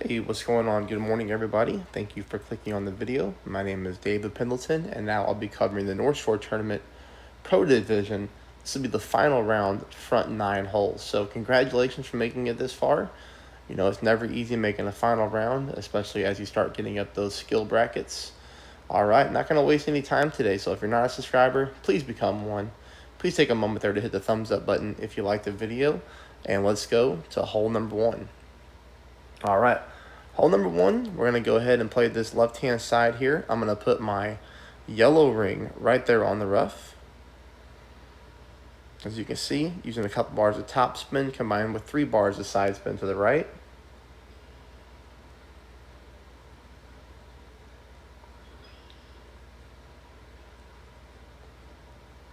Hey, what's going on? Good morning, everybody. Thank you for clicking on the video. My name is David Pendleton, and now I'll be covering the NorthShore Tournament Pro Division. This will be the final round, front 9 holes. So congratulations for making it this far. You know, it's never easy making a final round, especially as you start getting up those skill brackets. All right, not going to waste any time today, so if you're not a subscriber, please become one. Please take a moment there to hit the thumbs up button if you liked the video, and let's go to hole number 1. All right, hole number 1, we're going to go ahead and play this left-hand side here. I'm going to put my yellow ring right there on the rough. As you can see, using a couple bars of top spin combined with 3 bars of side spin to the right.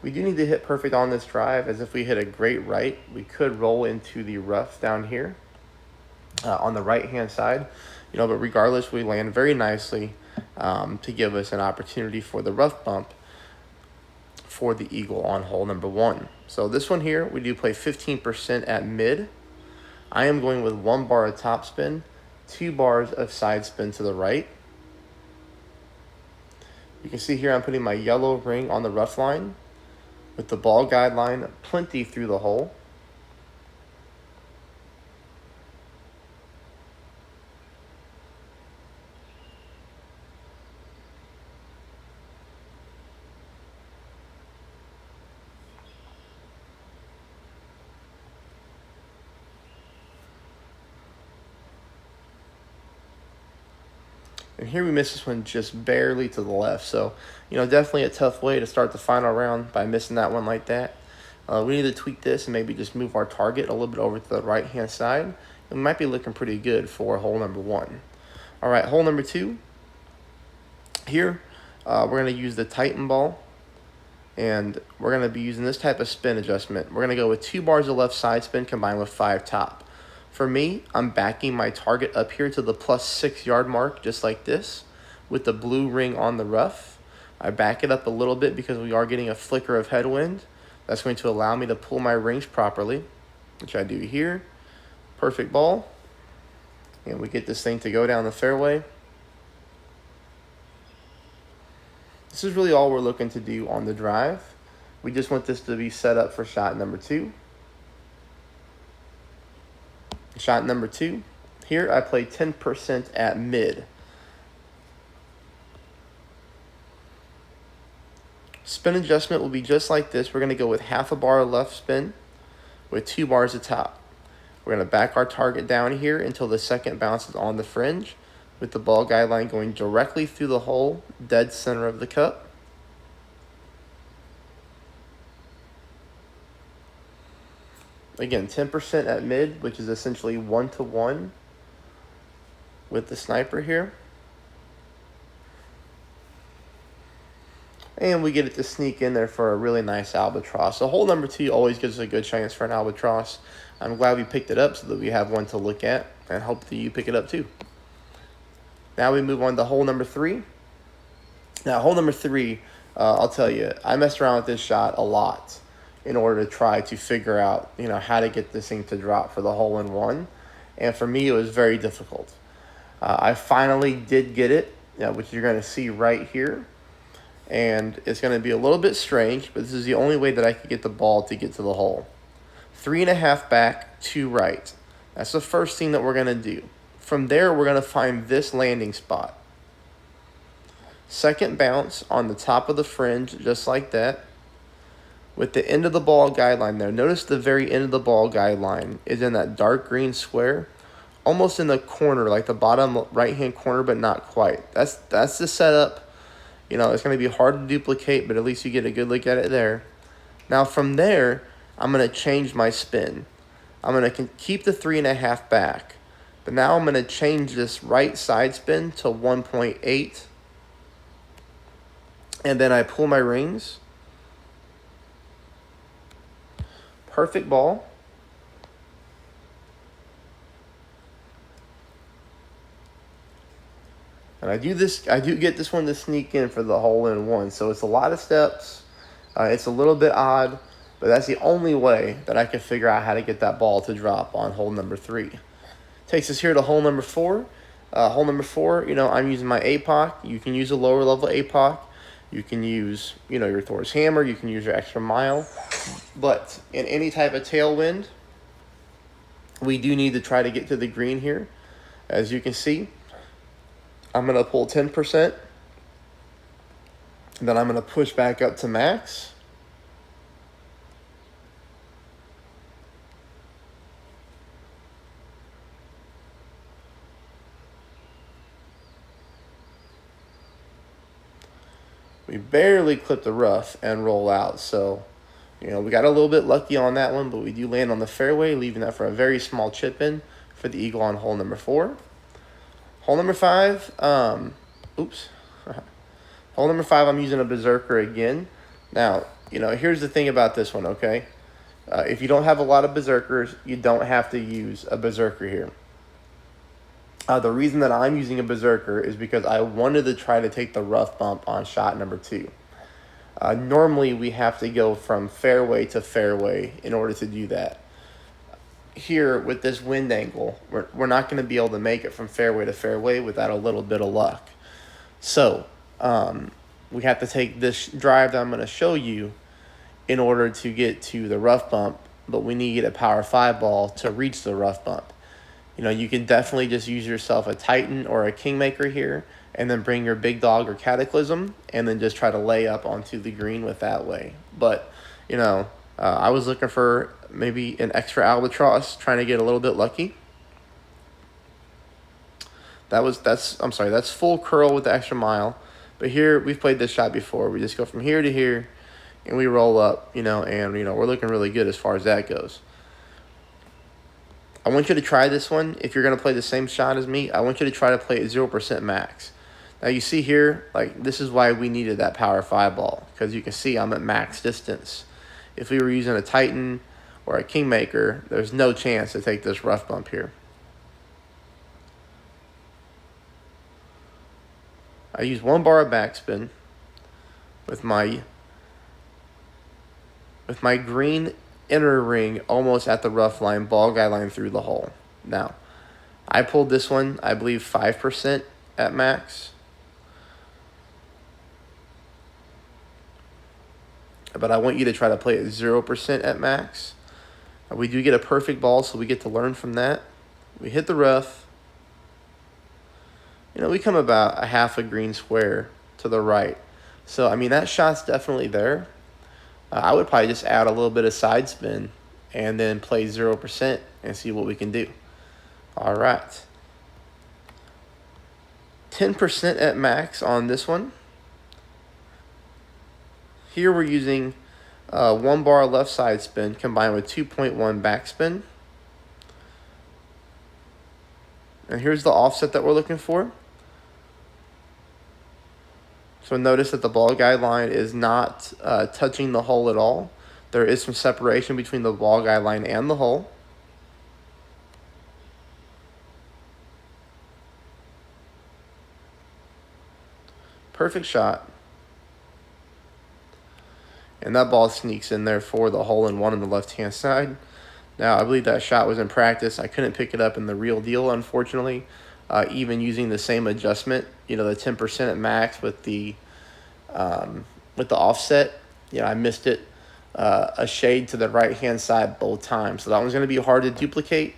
We do need to hit perfect on this drive, as if we hit a great right, we could roll into the rough down here on the right-hand side. You know, but regardless, we land very nicely to give us an opportunity for the rough bump for the eagle on hole number 1. So this one here, we do play 15% at mid. I am going with 1 bar of top spin, 2 bars of side spin to the right. You can see here I'm putting my yellow ring on the rough line with the ball guideline plenty through the hole. And here we missed this one just barely to the left. So, you know, definitely a tough way to start the final round by missing that one like that. We need to tweak this and maybe just move our target a little bit over to the right-hand side. It might be looking pretty good for hole number 1. All right, hole number 2. Here, we're going to use the Titan ball. And we're going to be using this type of spin adjustment. We're going to go with 2 bars of left side spin combined with 5 top. For me, I'm backing my target up here to the plus 6 yard mark, just like this, with the blue ring on the rough. I back it up a little bit because we are getting a flicker of headwind. That's going to allow me to pull my rings properly, which I do here. Perfect ball. And we get this thing to go down the fairway. This is really all we're looking to do on the drive. We just want this to be set up for shot number 2. Shot number 2. Here I play 10% at mid. Spin adjustment will be just like this. We're going to go with half a bar of left spin with 2 bars of top. We're going to back our target down here until the second bounces on the fringe, with the ball guideline going directly through the hole, dead center of the cup. Again, 10% at mid, which is essentially 1-to-1 with the sniper here. And we get it to sneak in there for a really nice albatross. So hole number 2 always gives us a good chance for an albatross. I'm glad we picked it up so that we have one to look at, and hope that you pick it up too. Now we move on to hole number 3. Now, hole number 3, I'll tell you, I messed around with this shot a lot in order to try to figure out, you know, how to get this thing to drop for the hole-in-one. And for me, it was very difficult. I finally did get it, which you're going to see right here. And it's going to be a little bit strange, but this is the only way that I could get the ball to get to the hole. 3.5 back, 2 right. That's the first thing that we're going to do. From there, we're going to find this landing spot. Second bounce on the top of the fringe, just like that, with the end of the ball guideline there. Notice the very end of the ball guideline is in that dark green square, almost in the corner, like the bottom right-hand corner, but not quite. That's the setup. You know, it's going to be hard to duplicate, but at least you get a good look at it there. Now from there, I'm going to change my spin. I'm going to keep the 3.5 back, but now I'm going to change this right side spin to 1.8, and then I pull my rings. Perfect ball. And I do get this one to sneak in for the hole-in-one. So it's a lot of steps. It's a little bit odd, but that's the only way that I could figure out how to get that ball to drop on hole number 3. Takes us here to hole number 4. Hole number 4, I'm using my APOC. You can use a lower level APOC. You can use, your Thor's hammer. You can use your extra mile. But in any type of tailwind, we do need to try to get to the green here. As you can see, I'm going to pull 10%. Then I'm going to push back up to max. We barely clip the rough and roll out. So, we got a little bit lucky on that one, but we do land on the fairway, leaving that for a very small chip in for the eagle on hole number 4. Hole number 5, oops. Hole number 5, I'm using a berserker again. Now, here's the thing about this one, okay? If you don't have a lot of berserkers, you don't have to use a berserker here. The reason that I'm using a berserker is because I wanted to try to take the rough bump on shot number 2. Normally, we have to go from fairway to fairway in order to do that. Here, with this wind angle, we're not going to be able to make it from fairway to fairway without a little bit of luck. So, we have to take this drive that I'm going to show you in order to get to the rough bump, but we need a power 5 ball to reach the rough bump. You can definitely just use yourself a Titan or a Kingmaker here, and then bring your big dog or Cataclysm, and then just try to lay up onto the green with that way. But, I was looking for maybe an extra albatross, trying to get a little bit lucky. That's full curl with the extra mile. But here, we've played this shot before. We just go from here to here, and we roll up, and, we're looking really good as far as that goes. I want you to try this one. If you're going to play the same shot as me, I want you to try to play at 0% max. Now, you see here, this is why we needed that power 5 ball, because you can see I'm at max distance. If we were using a Titan or a Kingmaker, there's no chance to take this rough bump here. I use 1 bar of backspin with my green inner ring almost at the rough line, ball guide line through the hole. Now, I pulled this one, I believe 5% at max. But I want you to try to play at 0% at max. We do get a perfect ball, so we get to learn from that. We hit the rough. We come about a half a green square to the right. So, that shot's definitely there. I would probably just add a little bit of side spin and then play 0% and see what we can do. All right. 10% at max on this one. Here we're using 1 bar left side spin combined with 2.1 backspin. And here's the offset that we're looking for. So notice that the ball guide line is not touching the hole at all. There is some separation between the ball guide line and the hole. Perfect shot. And that ball sneaks in there for the hole in one on the left-hand side. Now, I believe that shot was in practice. I couldn't pick it up in the real deal, unfortunately. Even using the same adjustment, the 10% at max with the offset, I missed it a shade to the right-hand side both times. So that one's going to be hard to duplicate.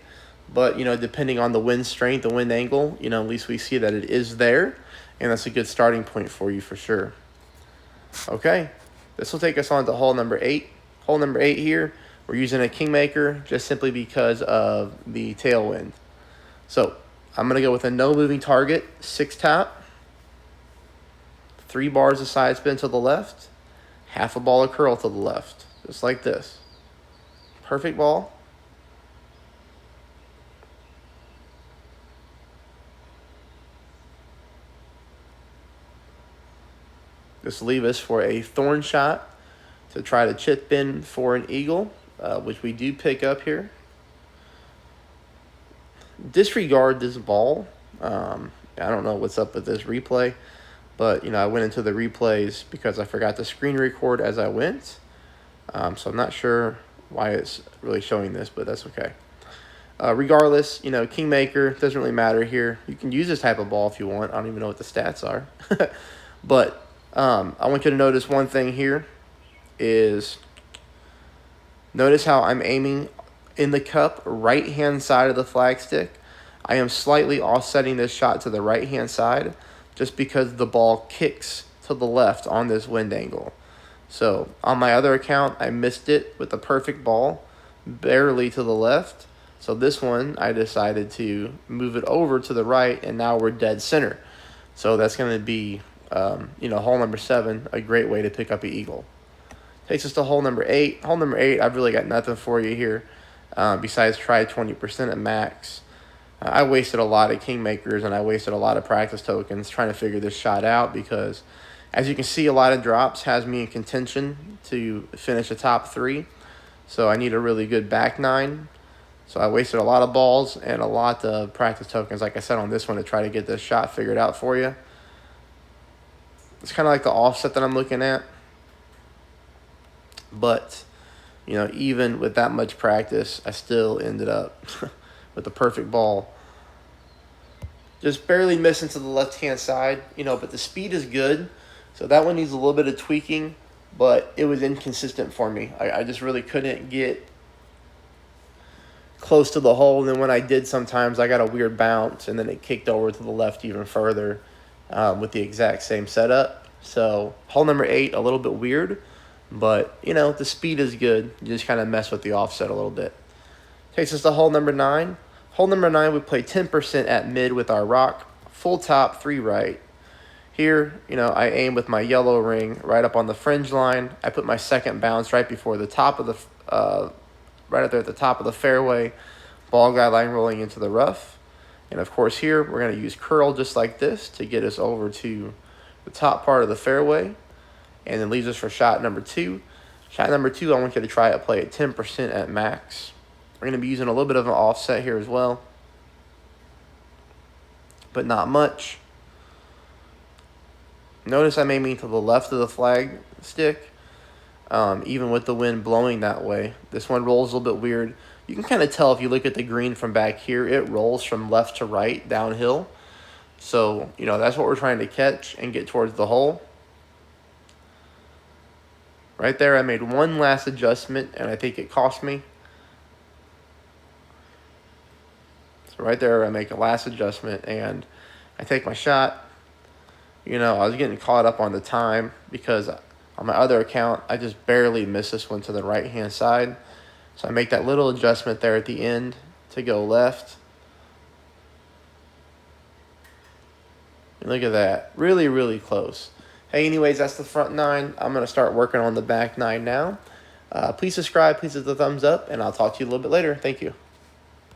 But, depending on the wind strength, the wind angle, at least we see that it is there. And that's a good starting point for you for sure. Okay, this will take us on to hole number 8. Hole number 8 here, we're using a Kingmaker just simply because of the tailwind. So I'm going to go with a no moving target, 6 tap, 3 bars of side spin to the left, half a ball of curl to the left, just like this. Perfect ball. This will leave us for a thorn shot to try to chip in for an eagle, which we do pick up here. Disregard this ball. I don't know what's up with this replay, but I went into the replays because I forgot to screen record as I went. So I'm not sure why it's really showing this, but that's okay. Regardless, you know, Kingmaker doesn't really matter here. You can use this type of ball if you want. I don't even know what the stats are. But I want you to notice one thing here is notice how I'm aiming in the cup, right-hand side of the flagstick. I am slightly offsetting this shot to the right-hand side just because the ball kicks to the left on this wind angle. So on my other account, I missed it with the perfect ball, barely to the left. So this one, I decided to move it over to the right, and now we're dead center. So that's going to be, hole number 7, a great way to pick up an eagle. Takes us to hole number 8. Hole number 8, I've really got nothing for you here besides try 20% at max. I wasted a lot of Kingmakers, and I wasted a lot of practice tokens trying to figure this shot out because, as you can see, a lot of drops has me in contention to finish the top 3. So I need a really good back 9. So I wasted a lot of balls and a lot of practice tokens, like I said, on this one to try to get this shot figured out for you. It's kind of like the offset that I'm looking at. But, you know, even with that much practice, I still ended up with the perfect ball. Just barely missing to the left-hand side, but the speed is good. So that one needs a little bit of tweaking, but it was inconsistent for me. I just really couldn't get close to the hole, and then when I did, sometimes I got a weird bounce, and then it kicked over to the left even further with the exact same setup. So hole number 8, a little bit weird, but, the speed is good. You just kind of mess with the offset a little bit. Takes us to hole number 9. Hole number 9, we play 10% at mid with our rock, full top, 3 right. Here, I aim with my yellow ring right up on the fringe line. I put my second bounce right before the top of the, right up there at the top of the fairway, ball guideline rolling into the rough. And of course here, we're going to use curl just like this to get us over to the top part of the fairway. And then leaves us for shot number 2. Shot number 2, I want you to try it, play at 10% at max. We're going to be using a little bit of an offset here as well, but not much. Notice I'm aiming to the left of the flag stick, even with the wind blowing that way. This one rolls a little bit weird. You can kind of tell if you look at the green from back here, it rolls from left to right downhill. So, that's what we're trying to catch and get towards the hole. Right there, I made one last adjustment, and I think it cost me. So right there, I make a last adjustment, and I take my shot. I was getting caught up on the time because on my other account, I just barely missed this one to the right-hand side. So I make that little adjustment there at the end to go left. And look at that. Really, really close. Hey, anyways, that's the front 9. I'm going to start working on the back 9 now. Please subscribe. Please hit the thumbs up, and I'll talk to you a little bit later. Thank you.